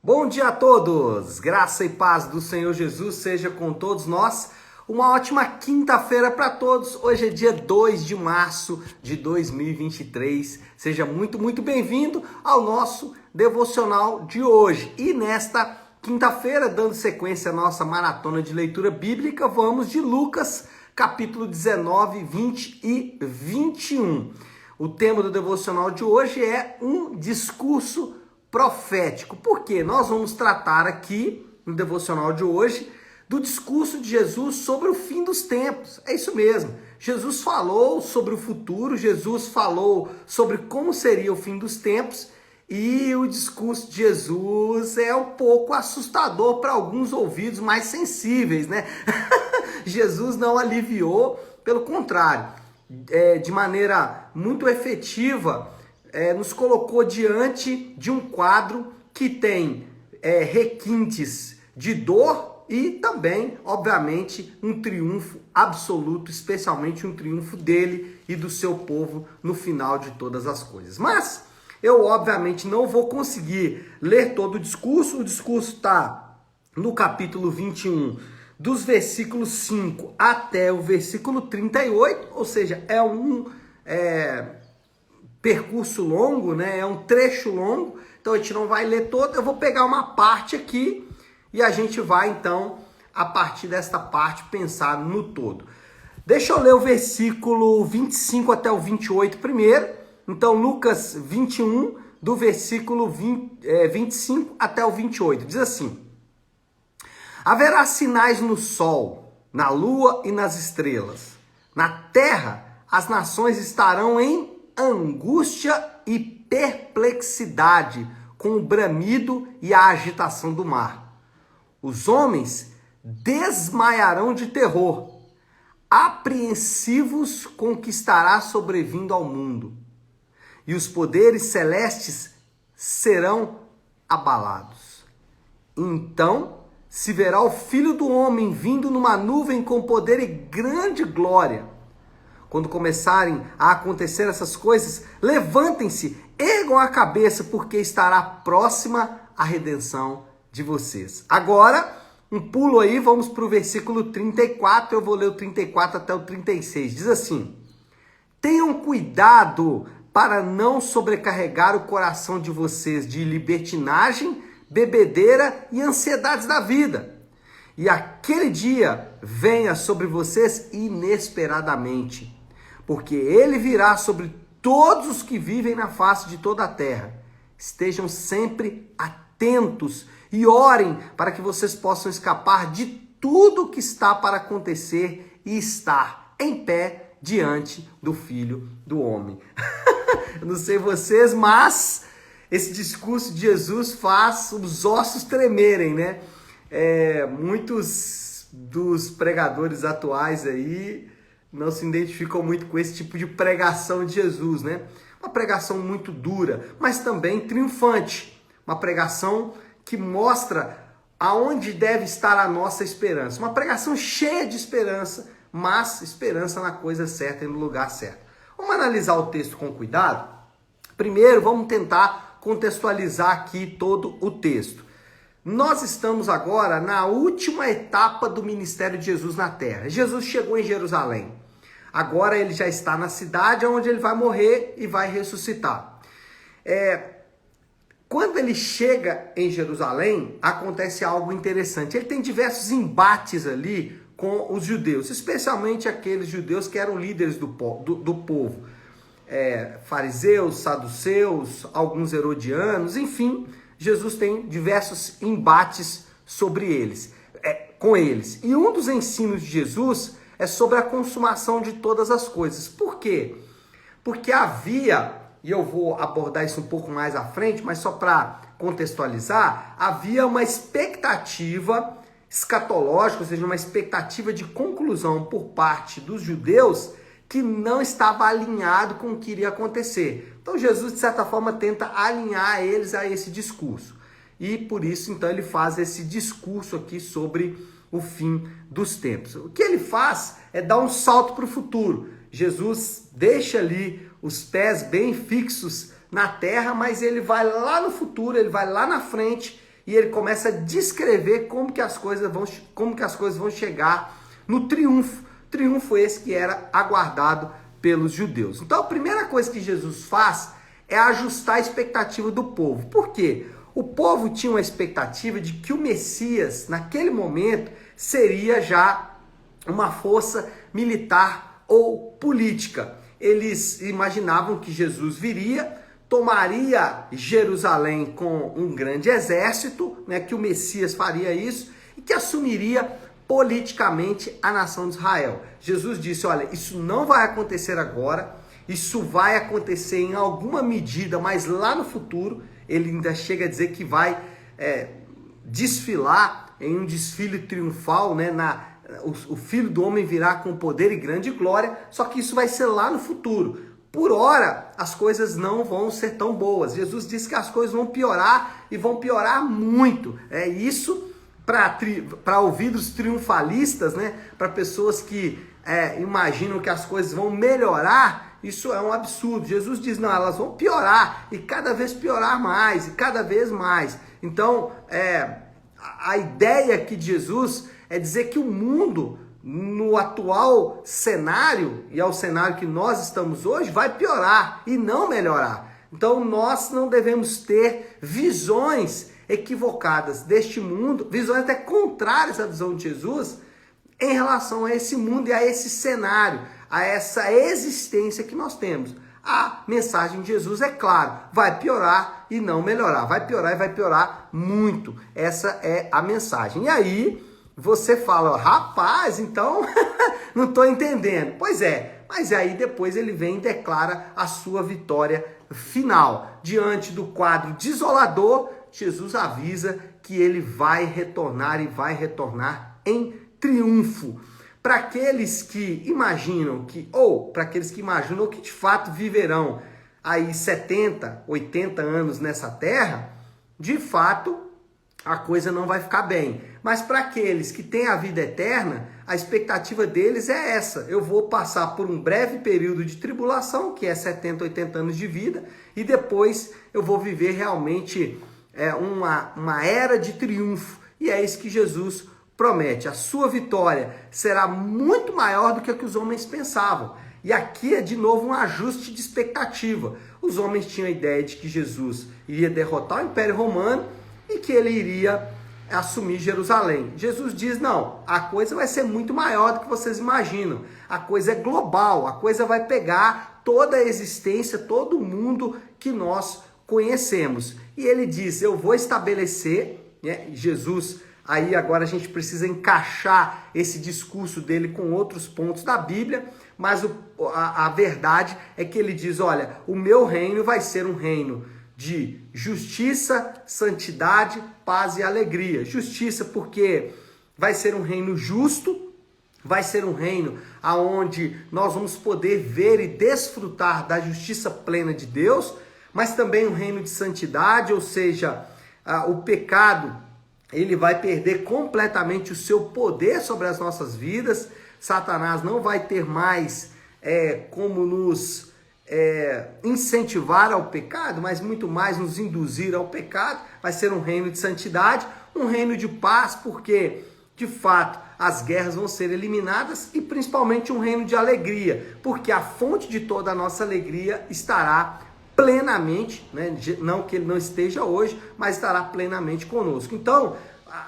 Bom dia a todos! Graça e paz do Senhor Jesus seja com todos nós. Uma ótima quinta-feira para todos. Hoje é dia 2 de março de 2023. Seja muito bem-vindo ao nosso devocional de hoje. E nesta quinta-feira, dando sequência à nossa maratona de leitura bíblica, vamos de Lucas, capítulo 19, 20 e 21. O tema do devocional de hoje é um discurso profético. Por quê? Nós vamos tratar aqui no devocional de hoje do discurso de Jesus sobre o fim dos tempos. É isso mesmo. Jesus falou sobre o futuro, Jesus falou sobre como seria o fim dos tempos e o discurso de Jesus é um pouco assustador para alguns ouvidos mais sensíveis, né? Jesus não aliviou, pelo contrário, de maneira muito efetiva, nos colocou diante de um quadro que tem requintes de dor e também, obviamente, um triunfo absoluto, especialmente um triunfo dele e do seu povo no final de todas as coisas. Mas eu, obviamente, não vou conseguir ler todo o discurso está no capítulo 21, dos versículos 5 até o versículo 38, ou seja, é um percurso longo, né? É um trecho longo, então a gente não vai ler todo. Eu vou pegar uma parte aqui e a gente vai então, a partir desta parte, pensar no todo. Deixa eu ler o versículo 25 até o 28 primeiro. Então, Lucas 21, do versículo 25 até o 28, diz assim: haverá sinais no sol, na lua e nas estrelas. Na terra, as nações estarão em angústia e perplexidade, com o bramido e a agitação do mar. Os homens desmaiarão de terror, apreensivos com o que estará sobrevindo ao mundo. E os poderes celestes serão abalados. Então se verá o Filho do Homem vindo numa nuvem com poder e grande glória. Quando começarem a acontecer essas coisas, levantem-se, ergam a cabeça, porque estará próxima a redenção de vocês. Agora, um pulo aí, vamos para o versículo 34, eu vou ler o 34 até o 36. Diz assim: tenham cuidado para não sobrecarregar o coração de vocês de libertinagem, bebedeira e ansiedades da vida. E aquele dia venha sobre vocês inesperadamente, porque ele virá sobre todos os que vivem na face de toda a terra. Estejam sempre atentos e orem para que vocês possam escapar de tudo que está para acontecer e estar em pé diante do Filho do Homem. Eu não sei vocês, mas esse discurso de Jesus faz os ossos tremerem, né? Muitos dos pregadores atuais aí não se identificam muito com esse tipo de pregação de Jesus, né? Uma pregação muito dura, mas também triunfante. Uma pregação que mostra aonde deve estar a nossa esperança. Uma pregação cheia de esperança, mas esperança na coisa certa e no lugar certo. Vamos analisar o texto com cuidado? Primeiro, vamos tentar contextualizar aqui todo o texto. Nós estamos agora na última etapa do ministério de Jesus na terra. Jesus chegou em Jerusalém. Agora ele já está na cidade onde ele vai morrer e vai ressuscitar. Quando ele chega em Jerusalém, acontece algo interessante. Ele tem diversos embates ali com os judeus, especialmente aqueles judeus que eram líderes do povo. Fariseus, saduceus, alguns herodianos, enfim, Jesus tem diversos embates sobre eles, com eles. E um dos ensinos de Jesus é sobre a consumação de todas as coisas. Por quê? Porque havia, e eu vou abordar isso um pouco mais à frente, mas só para contextualizar, havia uma expectativa escatológica, ou seja, uma expectativa de conclusão por parte dos judeus que não estava alinhado com o que iria acontecer. Então Jesus, de certa forma, tenta alinhar eles a esse discurso. E por isso, então, ele faz esse discurso aqui sobre o fim dos tempos. O que ele faz é dar um salto para o futuro. Jesus deixa ali os pés bem fixos na terra, mas ele vai lá no futuro, ele vai lá na frente e ele começa a descrever como que as coisas vão chegar no triunfo. Triunfo esse que era aguardado pelos judeus. Então a primeira coisa que Jesus faz é ajustar a expectativa do povo. Por quê? O povo tinha uma expectativa de que o Messias, naquele momento, seria já uma força militar ou política. Eles imaginavam que Jesus viria, tomaria Jerusalém com um grande exército, né, que o Messias faria isso e que assumiria politicamente a nação de Israel. Jesus disse, olha, isso não vai acontecer agora, isso vai acontecer em alguma medida, mas lá no futuro. Ele ainda chega a dizer que vai desfilar em um desfile triunfal, né? O Filho do Homem virá com poder e grande glória, só que isso vai ser lá no futuro. Por ora, as coisas não vão ser tão boas. Jesus disse que as coisas vão piorar e vão piorar muito. É isso para ouvidos triunfalistas, né? Para pessoas que imaginam que as coisas vão melhorar. Isso é um absurdo. Jesus diz, não, elas vão piorar e cada vez piorar mais e cada vez mais. Então, a ideia aqui de Jesus é dizer que o mundo, no atual cenário, e é o cenário que nós estamos hoje, vai piorar e não melhorar. Então, nós não devemos ter visões equivocadas deste mundo, visões até contrárias à visão de Jesus, em relação a esse mundo e a esse cenário, a essa existência que nós temos. A mensagem de Jesus é clara, vai piorar e não melhorar, vai piorar e vai piorar muito. Essa é a mensagem. E aí você fala, rapaz, então não estou entendendo. Pois é, mas aí depois ele vem e declara a sua vitória final. Diante do quadro desolador, Jesus avisa que ele vai retornar e vai retornar em triunfo. Para aqueles que imaginam que de fato viverão aí 70, 80 anos nessa terra, de fato a coisa não vai ficar bem. Mas para aqueles que têm a vida eterna, a expectativa deles é essa. Eu vou passar por um breve período de tribulação, que é 70, 80 anos de vida, e depois eu vou viver realmente uma era de triunfo. E é isso que Jesus promete. A sua vitória será muito maior do que o que os homens pensavam. E aqui é de novo um ajuste de expectativa. Os homens tinham a ideia de que Jesus iria derrotar o Império Romano e que ele iria assumir Jerusalém. Jesus diz, não, a coisa vai ser muito maior do que vocês imaginam. A coisa é global, a coisa vai pegar toda a existência, todo o mundo que nós conhecemos. E ele diz, eu vou estabelecer, né, Jesus. Aí agora a gente precisa encaixar esse discurso dele com outros pontos da Bíblia, mas a verdade é que ele diz, olha, o meu reino vai ser um reino de justiça, santidade, paz e alegria. Justiça porque vai ser um reino justo, vai ser um reino onde nós vamos poder ver e desfrutar da justiça plena de Deus, mas também um reino de santidade, ou seja, o pecado ele vai perder completamente o seu poder sobre as nossas vidas. Satanás não vai ter mais como nos incentivar ao pecado, mas muito mais nos induzir ao pecado. Vai ser um reino de santidade, um reino de paz, porque de fato as guerras vão ser eliminadas, e principalmente um reino de alegria, porque a fonte de toda a nossa alegria estará plenamente, né? Não que ele não esteja hoje, mas estará plenamente conosco. Então,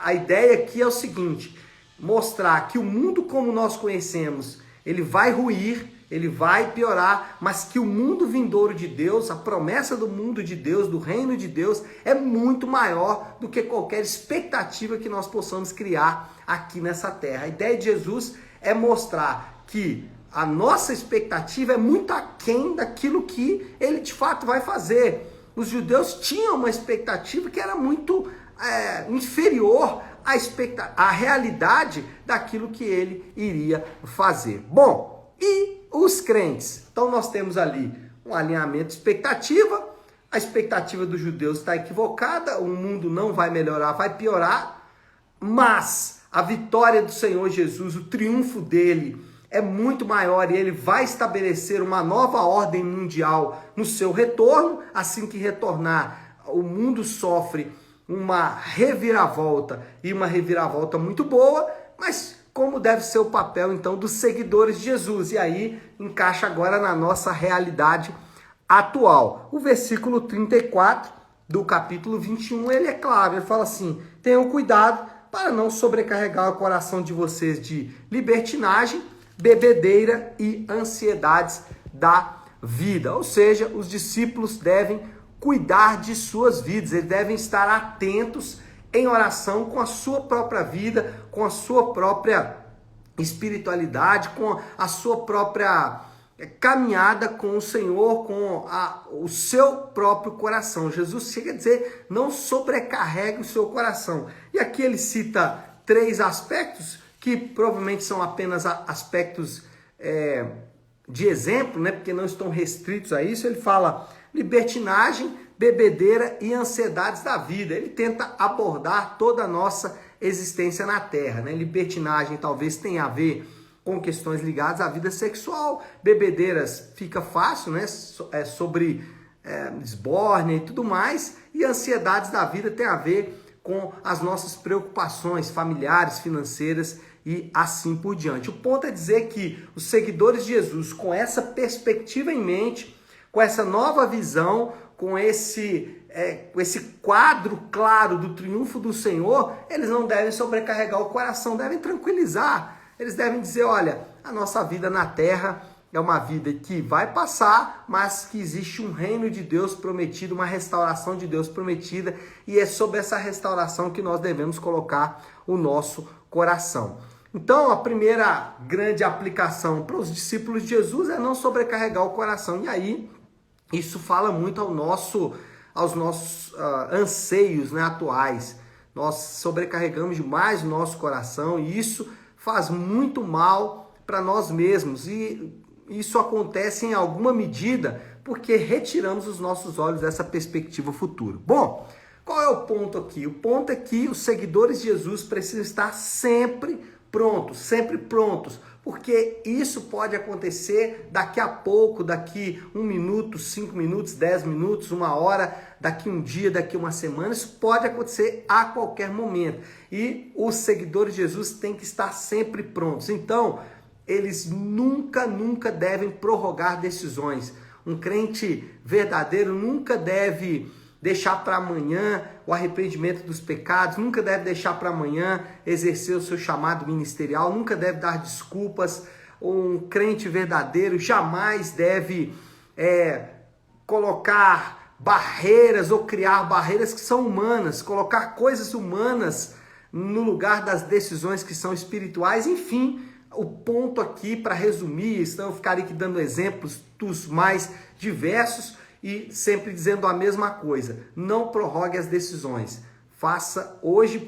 a ideia aqui é o seguinte, mostrar que o mundo como nós conhecemos, ele vai ruir, ele vai piorar, mas que o mundo vindouro de Deus, a promessa do mundo de Deus, do reino de Deus, é muito maior do que qualquer expectativa que nós possamos criar aqui nessa terra. A ideia de Jesus é mostrar que a nossa expectativa é muito aquém daquilo que ele de fato vai fazer. Os judeus tinham uma expectativa que era muito inferior à realidade daquilo que ele iria fazer. Bom, e os crentes? Então nós temos ali um alinhamento de expectativa. A expectativa dos judeus está equivocada, o mundo não vai melhorar, vai piorar, mas a vitória do Senhor Jesus, o triunfo dele é muito maior, e ele vai estabelecer uma nova ordem mundial no seu retorno. Assim que retornar, o mundo sofre uma reviravolta, e uma reviravolta muito boa, mas como deve ser o papel então dos seguidores de Jesus. E aí encaixa agora na nossa realidade atual. O versículo 34 do capítulo 21, ele é claro, ele fala assim: tenham cuidado para não sobrecarregar o coração de vocês de libertinagem, bebedeira e ansiedades da vida. Ou seja, os discípulos devem cuidar de suas vidas, eles devem estar atentos em oração com a sua própria vida, com a sua própria espiritualidade, com a sua própria caminhada com o Senhor, com o seu próprio coração. Jesus chega a dizer: não sobrecarregue o seu coração. E aqui ele cita 3 aspectos que provavelmente são apenas aspectos de exemplo, né? Porque não estão restritos a isso. Ele fala libertinagem, bebedeira e ansiedades da vida. Ele tenta abordar toda a nossa existência na Terra, né? Libertinagem talvez tenha a ver com questões ligadas à vida sexual. Bebedeiras fica fácil, né? Sobre esbórnia e tudo mais. E ansiedades da vida tem a ver com as nossas preocupações familiares, financeiras e assim por diante. O ponto é dizer que os seguidores de Jesus, com essa perspectiva em mente, com essa nova visão, com esse quadro claro do triunfo do Senhor, eles não devem sobrecarregar o coração, devem tranquilizar. Eles devem dizer: olha, a nossa vida na terra é uma vida que vai passar, mas que existe um reino de Deus prometido, uma restauração de Deus prometida, e é sobre essa restauração que nós devemos colocar o nosso coração. Então, a primeira grande aplicação para os discípulos de Jesus é não sobrecarregar o coração. E aí, isso fala muito aos nossos anseios, né, atuais. Nós sobrecarregamos demais o nosso coração e isso faz muito mal para nós mesmos. E isso acontece em alguma medida porque retiramos os nossos olhos dessa perspectiva futura. Bom, qual é o ponto aqui? O ponto é que os seguidores de Jesus precisam estar sempre prontos, porque isso pode acontecer daqui a pouco, daqui 1 minuto, 5 minutos, 10 minutos, 1 hora, daqui um dia, daqui uma semana. Isso pode acontecer a qualquer momento. E os seguidores de Jesus têm que estar sempre prontos. Então, eles nunca devem prorrogar decisões. Um crente verdadeiro nunca deve deixar para amanhã o arrependimento dos pecados, nunca deve deixar para amanhã exercer o seu chamado ministerial, nunca deve dar desculpas. Um crente verdadeiro jamais deve colocar barreiras ou criar barreiras que são humanas, colocar coisas humanas no lugar das decisões que são espirituais. Enfim, o ponto aqui, para resumir, senão eu ficaria aqui dando exemplos dos mais diversos, e sempre dizendo a mesma coisa: não prorrogue as decisões. Faça hoje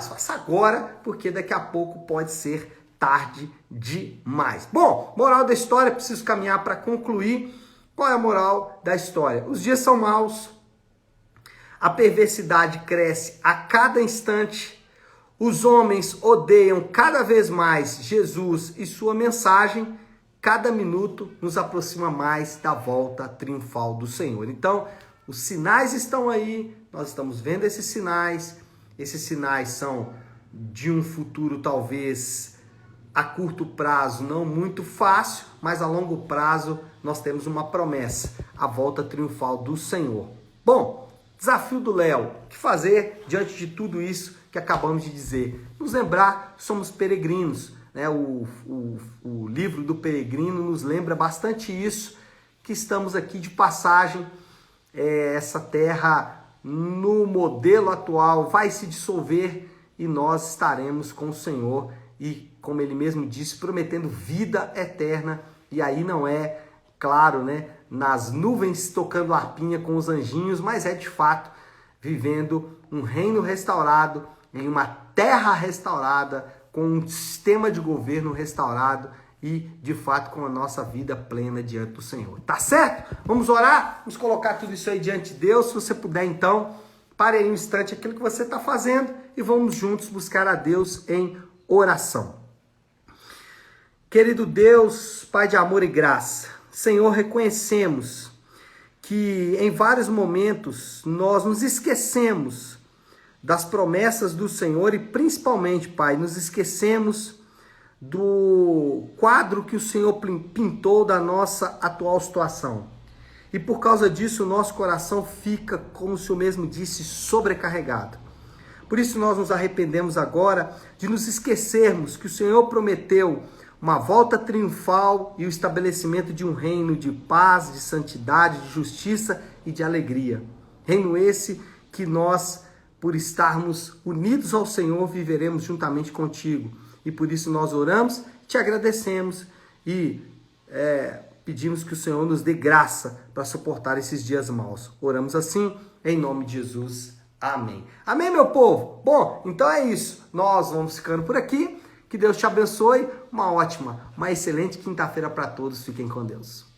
faça agora, porque daqui a pouco pode ser tarde demais. Bom, moral da história, preciso caminhar para concluir. Qual é a moral da história? Os dias são maus, a perversidade cresce a cada instante, os homens odeiam cada vez mais Jesus e sua mensagem. Cada minuto nos aproxima mais da volta triunfal do Senhor. Então, os sinais estão aí, nós estamos vendo esses sinais são de um futuro talvez a curto prazo não muito fácil, mas a longo prazo nós temos uma promessa: a volta triunfal do Senhor. Bom, desafio do Léo: o que fazer diante de tudo isso que acabamos de dizer? Nos lembrar, somos peregrinos. O livro do Peregrino nos lembra bastante isso, que estamos aqui de passagem. Essa terra, no modelo atual, vai se dissolver e nós estaremos com o Senhor e, como ele mesmo disse, prometendo vida eterna. E aí não é, claro, né, nas nuvens tocando harpinha com os anjinhos, mas é de fato vivendo um reino restaurado, em uma terra restaurada, com um sistema de governo restaurado e, de fato, com a nossa vida plena diante do Senhor. Tá certo? Vamos orar? Vamos colocar tudo isso aí diante de Deus. Se você puder, então, pare aí um instante aquilo que você está fazendo e vamos juntos buscar a Deus em oração. Querido Deus, Pai de amor e graça, Senhor, reconhecemos que em vários momentos nós nos esquecemos das promessas do Senhor e principalmente, Pai, nos esquecemos do quadro que o Senhor pintou da nossa atual situação. E por causa disso o nosso coração fica, como o Senhor mesmo disse, sobrecarregado. Por isso nós nos arrependemos agora de nos esquecermos que o Senhor prometeu uma volta triunfal e o estabelecimento de um reino de paz, de santidade, de justiça e de alegria. Reino esse que nós, por estarmos unidos ao Senhor, viveremos juntamente contigo. E por isso nós oramos, te agradecemos e pedimos que o Senhor nos dê graça para suportar esses dias maus. Oramos assim, em nome de Jesus. Amém. Amém, meu povo? Bom, então é isso. Nós vamos ficando por aqui. Que Deus te abençoe. Uma ótima, uma excelente quinta-feira para todos. Fiquem com Deus.